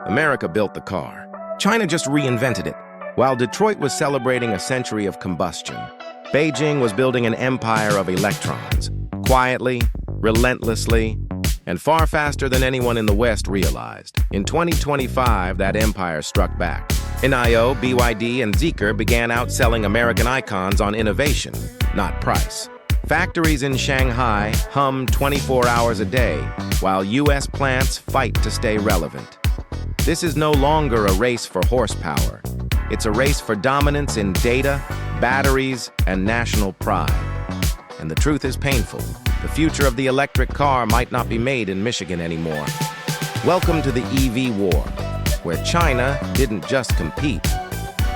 America built the car. China just reinvented it. While Detroit was celebrating a century of combustion, Beijing was building an empire of electrons, quietly, relentlessly, and far faster than anyone in the West realized. In 2025, that empire struck back. NIO, BYD, and Zeekr began outselling American icons on innovation, not price. Factories in Shanghai hum 24 hours a day, while U.S. plants fight to stay relevant. This is no longer a race for horsepower. It's a race for dominance in data, batteries, and national pride. And the truth is painful. The future of the electric car might not be made in Michigan anymore. Welcome to the EV war, where China didn't just compete.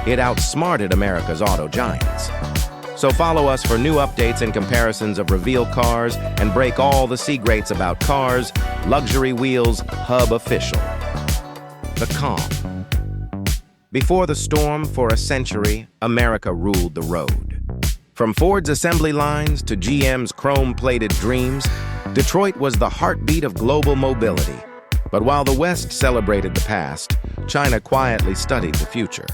It outsmarted America's auto giants. So follow us for new updates and comparisons of reveal cars and break all the secrets about cars, luxury wheels, hub official. The calm. Before the storm, for a century, America ruled the road. From Ford's assembly lines to GM's chrome-plated dreams, Detroit was the heartbeat of global mobility. But while the West celebrated the past, China quietly studied the future.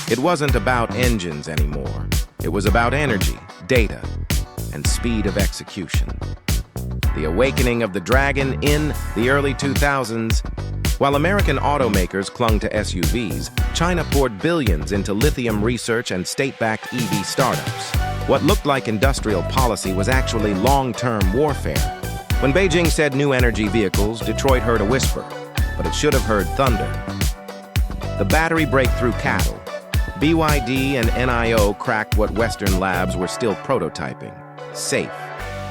It wasn't about engines anymore. It was about energy, data, and speed of execution. The awakening of the dragon in the early 2000s. While American automakers clung to SUVs, China poured billions into lithium research and state-backed EV startups. What looked like industrial policy was actually long-term warfare. When Beijing said new energy vehicles, Detroit heard a whisper, but it should have heard thunder. The battery breakthrough CATL BYD and NIO cracked what Western labs were still prototyping: safe,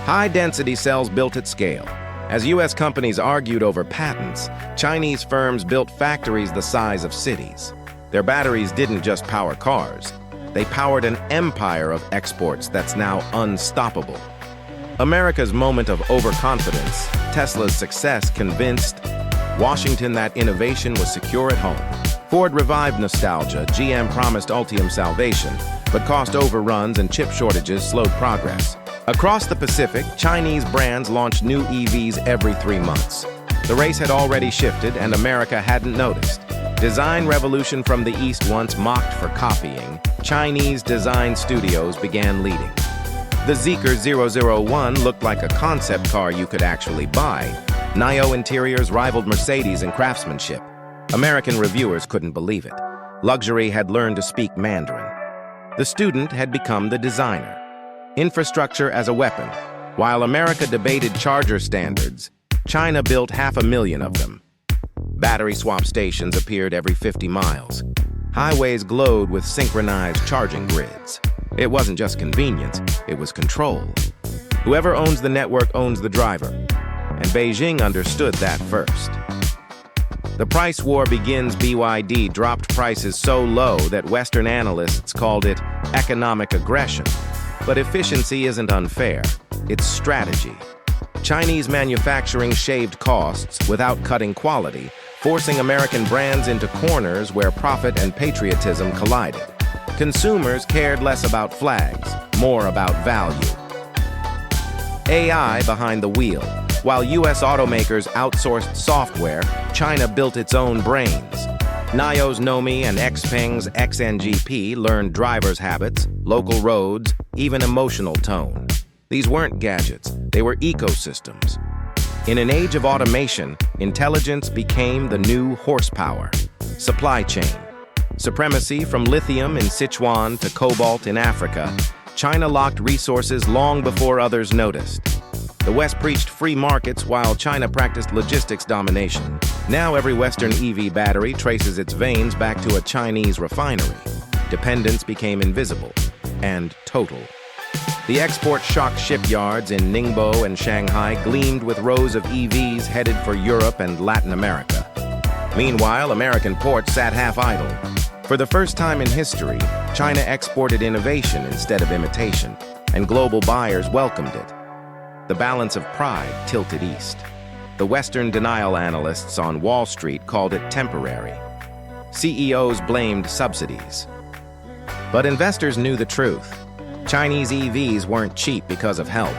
high-density cells built at scale. As U.S. companies argued over patents, Chinese firms built factories the size of cities. Their batteries didn't just power cars. They powered an empire of exports that's now unstoppable. America's moment of overconfidence, Tesla's success convinced Washington that innovation was secure at home. Ford revived nostalgia, GM promised Ultium salvation, but cost overruns and chip shortages slowed progress. Across the Pacific, Chinese brands launched new EVs every 3 months. The race had already shifted, and America hadn't noticed. Design revolution from the East once mocked for copying, Chinese design studios began leading. The Zeekr 001 looked like a concept car you could actually buy. NIO interiors rivaled Mercedes in craftsmanship. American reviewers couldn't believe it. Luxury had learned to speak Mandarin. The student had become the designer. Infrastructure as a weapon. While America debated charger standards, China built 500,000 of them. Battery swap stations appeared every 50 miles. Highways glowed with synchronized charging grids. It wasn't just convenience, it was control. Whoever owns the network owns the driver, and Beijing understood that first. The price war begins. BYD dropped prices so low that Western analysts called it economic aggression. But efficiency isn't unfair, it's strategy. Chinese manufacturing shaved costs without cutting quality, forcing American brands into corners where profit and patriotism collided. Consumers cared less about flags, more about value. AI behind the wheel. While U.S. automakers outsourced software, China built its own brains. NIO's Nomi and Xpeng's XNGP learned drivers' habits, local roads, even emotional tone. These weren't gadgets, they were ecosystems. In an age of automation, intelligence became the new horsepower. Supply chain. Supremacy from lithium in Sichuan to cobalt in Africa, China locked resources long before others noticed. The West preached free markets while China practiced logistics domination. Now every Western EV battery traces its veins back to a Chinese refinery. Dependence became invisible and total. The export shock shipyards in Ningbo and Shanghai gleamed with rows of EVs headed for Europe and Latin America. Meanwhile, American ports sat half idle. For the first time in history, China exported innovation instead of imitation, and global buyers welcomed it. The balance of pride tilted east. The Western denial analysts on Wall Street called it temporary. CEOs blamed subsidies. But investors knew the truth. Chinese EVs weren't cheap because of help.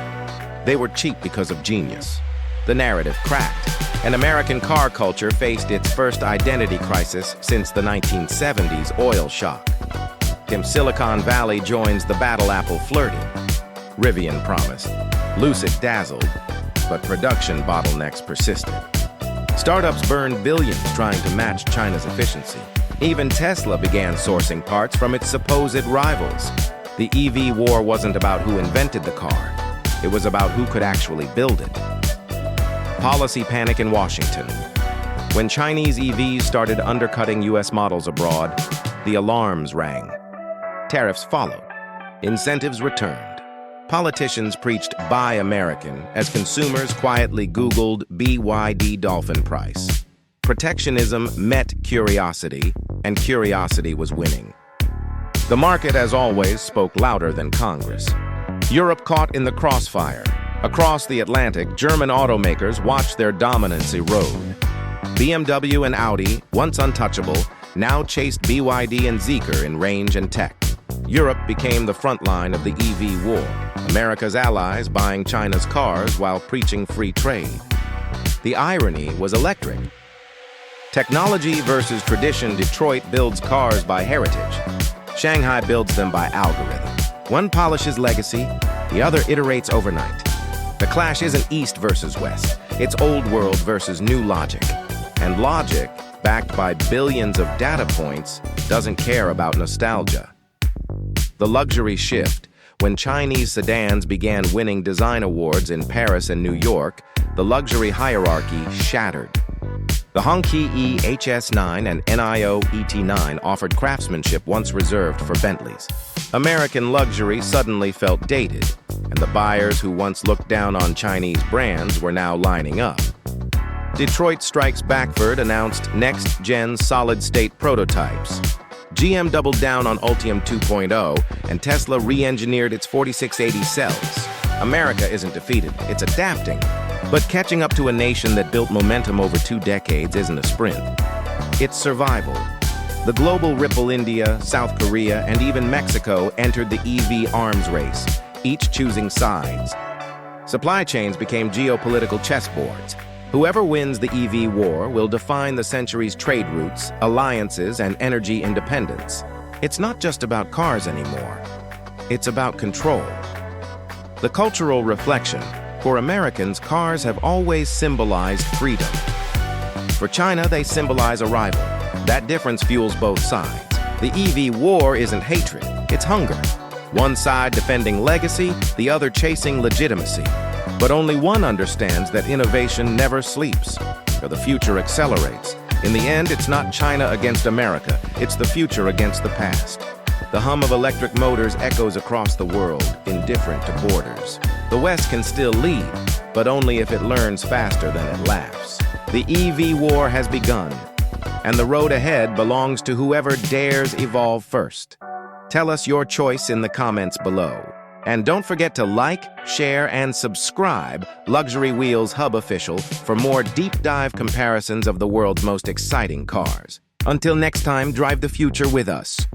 They were cheap because of genius. the narrative cracked, and American car culture faced its first identity crisis since the 1970s oil shock. Silicon Valley joins the battle Apple flirted. Rivian promised. Lucid dazzled, but production bottlenecks persisted. Startups burned billions trying to match China's efficiency. Even Tesla began sourcing parts from its supposed rivals. The EV war wasn't about who invented the car. It was about who could actually build it. Policy panic in Washington. When Chinese EVs started undercutting US models abroad, the alarms rang. Tariffs followed. Incentives returned. Politicians preached Buy American as consumers quietly Googled BYD Dolphin price. Protectionism met curiosity, and curiosity was winning. The market, as always, spoke louder than Congress. Europe caught in the crossfire. Across the Atlantic, German automakers watched their dominance erode. BMW and Audi, once untouchable, now chased BYD and Zeekr in range and tech. Europe became the front line of the EV war, America's allies buying China's cars while preaching free trade. The irony was electric. Technology versus tradition. Detroit builds cars by heritage. Shanghai builds them by algorithm. One polishes legacy, the other iterates overnight. The clash isn't East versus West. It's old world versus new logic. And logic, backed by billions of data points, doesn't care about nostalgia. The luxury shift. When Chinese sedans began winning design awards in Paris and New York, the luxury hierarchy shattered. The Hongqi HS9 and NIO ET9 offered craftsmanship once reserved for Bentleys. American luxury suddenly felt dated, and the buyers who once looked down on Chinese brands were now lining up. Detroit Strikes Backford announced next-gen solid-state prototypes. GM doubled down on Ultium 2.0, and Tesla re-engineered its 4680 cells. America isn't defeated, it's adapting. But catching up to a nation that built momentum over 2 decades isn't a sprint. It's survival. The global ripple. India, South Korea, and even Mexico entered the EV arms race, each choosing sides. Supply chains became geopolitical chessboards. Whoever wins the EV war will define the century's trade routes, alliances, and energy independence. It's not just about cars anymore. It's about control. The cultural reflection. For Americans, cars have always symbolized freedom. For China, they symbolize arrival. That difference fuels both sides. The EV war isn't hatred, it's hunger. One side defending legacy, the other chasing legitimacy. But only one understands that innovation never sleeps, or the future accelerates. In the end, it's not China against America, it's the future against the past. The hum of electric motors echoes across the world, indifferent to borders. The West can still lead, but only if it learns faster than it laughs. The EV war has begun, and the road ahead belongs to whoever dares evolve first. Tell us your choice in the comments below. And don't forget to like, share, and subscribe Luxury Wheels Hub Official for more deep dive comparisons of the world's most exciting cars. Until next time, drive the future with us.